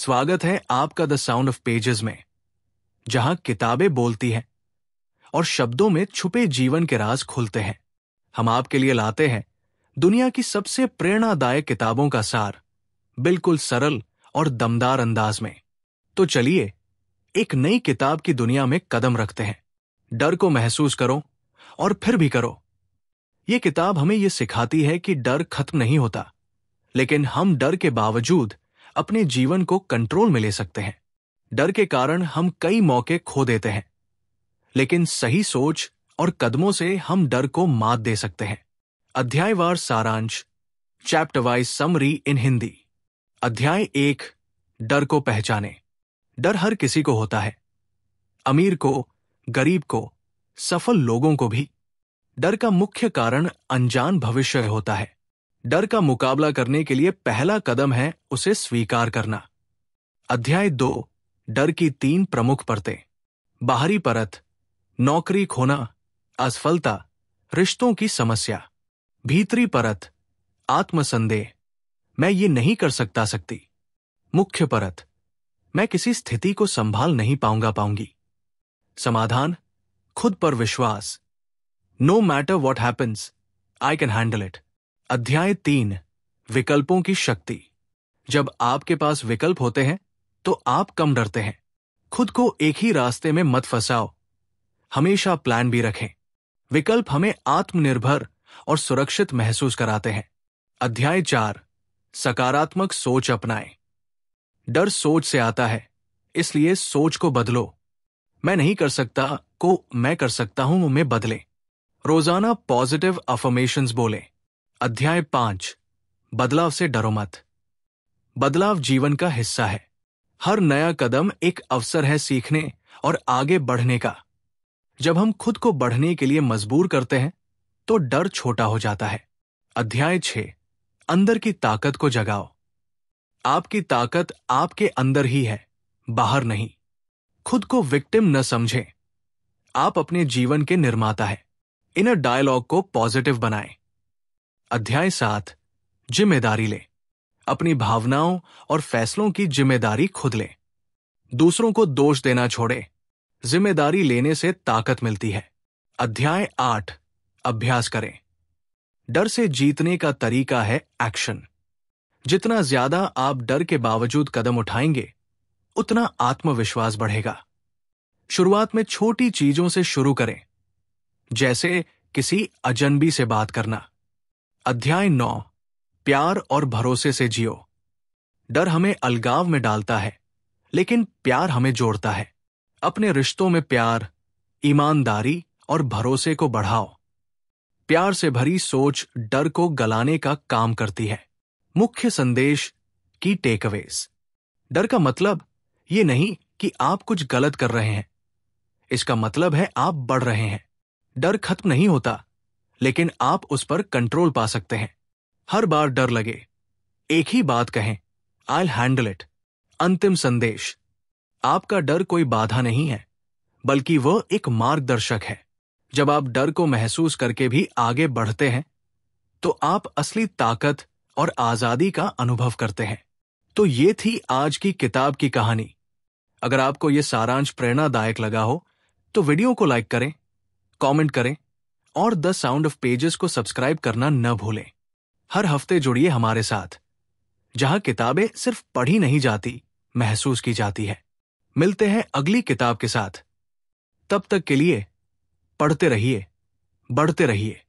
स्वागत है आपका द साउंड ऑफ पेजेस में, जहां किताबें बोलती हैं और शब्दों में छुपे जीवन के राज खुलते हैं। हम आपके लिए लाते हैं दुनिया की सबसे प्रेरणादायक किताबों का सार, बिल्कुल सरल और दमदार अंदाज में। तो चलिए एक नई किताब की दुनिया में कदम रखते हैं। डर को महसूस करो और फिर भी करो। यह किताब हमें यह सिखाती है कि डर खत्म नहीं होता, लेकिन हम डर के बावजूद अपने जीवन को कंट्रोल में ले सकते हैं। डर के कारण हम कई मौके खो देते हैं, लेकिन सही सोच और कदमों से हम डर को मात दे सकते हैं। अध्यायवार सारांश, चैप्टर वाइज समरी इन हिंदी। अध्याय 1, डर को पहचाने। डर हर किसी को होता है, अमीर को, गरीब को, सफल लोगों को भी। डर का मुख्य कारण अनजान भविष्य होता है। डर का मुकाबला करने के लिए पहला कदम है उसे स्वीकार करना। अध्याय 2, डर की 3 प्रमुख परतें। बाहरी परत, नौकरी खोना, असफलता, रिश्तों की समस्या। भीतरी परत, आत्मसंदेह, मैं ये नहीं कर सकती। मुख्य परत, मैं किसी स्थिति को संभाल नहीं पाऊंगी। समाधान, खुद पर विश्वास, no matter what happens, I can handle it. अध्याय 3, विकल्पों की शक्ति। जब आपके पास विकल्प होते हैं तो आप कम डरते हैं। खुद को एक ही रास्ते में मत फंसाओ, हमेशा प्लान भी रखें। विकल्प हमें आत्मनिर्भर और सुरक्षित महसूस कराते हैं। अध्याय 4, सकारात्मक सोच अपनाएं। डर सोच से आता है, इसलिए सोच को बदलो। मैं नहीं कर सकता को मैं कर सकता हूं में बदलें। रोजाना पॉजिटिव अफर्मेशंस बोलें। अध्याय 5, बदलाव से डरो मत। बदलाव जीवन का हिस्सा है। हर नया कदम एक अवसर है सीखने और आगे बढ़ने का। जब हम खुद को बढ़ने के लिए मजबूर करते हैं तो डर छोटा हो जाता है। अध्याय 6, अंदर की ताकत को जगाओ। आपकी ताकत आपके अंदर ही है, बाहर नहीं। खुद को विक्टिम न समझें, आप अपने जीवन के निर्माता हैं। इनर डायलॉग को पॉजिटिव बनाएं। अध्याय 7, जिम्मेदारी लें। अपनी भावनाओं और फैसलों की जिम्मेदारी खुद लें। दूसरों को दोष देना छोड़ें, जिम्मेदारी लेने से ताकत मिलती है। अध्याय 8, अभ्यास करें। डर से जीतने का तरीका है एक्शन। जितना ज्यादा आप डर के बावजूद कदम उठाएंगे, उतना आत्मविश्वास बढ़ेगा। शुरुआत में छोटी चीजों से शुरू करें, जैसे किसी अजनबी से बात करना। अध्याय 9, प्यार और भरोसे से जियो। डर हमें अलगाव में डालता है, लेकिन प्यार हमें जोड़ता है। अपने रिश्तों में प्यार, ईमानदारी और भरोसे को बढ़ाओ। प्यार से भरी सोच डर को गलाने का काम करती है। मुख्य संदेश की टेकअवेज। डर का मतलब ये नहीं कि आप कुछ गलत कर रहे हैं, इसका मतलब है आप बढ़ रहे हैं। डर खत्म नहीं होता, लेकिन आप उस पर कंट्रोल पा सकते हैं। हर बार डर लगे, एक ही बात कहें, I'll हैंडल इट। अंतिम संदेश, आपका डर कोई बाधा नहीं है, बल्कि वह एक मार्गदर्शक है। जब आप डर को महसूस करके भी आगे बढ़ते हैं, तो आप असली ताकत और आजादी का अनुभव करते हैं। तो ये थी आज की किताब की कहानी। अगर आपको यह सारांश प्रेरणादायक लगा हो, तो वीडियो को लाइक करें, कमेंट करें और द साउंड ऑफ पेजेस को सब्सक्राइब करना न भूलें। हर हफ्ते जुड़िए हमारे साथ, जहां किताबें सिर्फ पढ़ी नहीं जाती, महसूस की जाती है। मिलते हैं अगली किताब के साथ। तब तक के लिए पढ़ते रहिए, बढ़ते रहिए।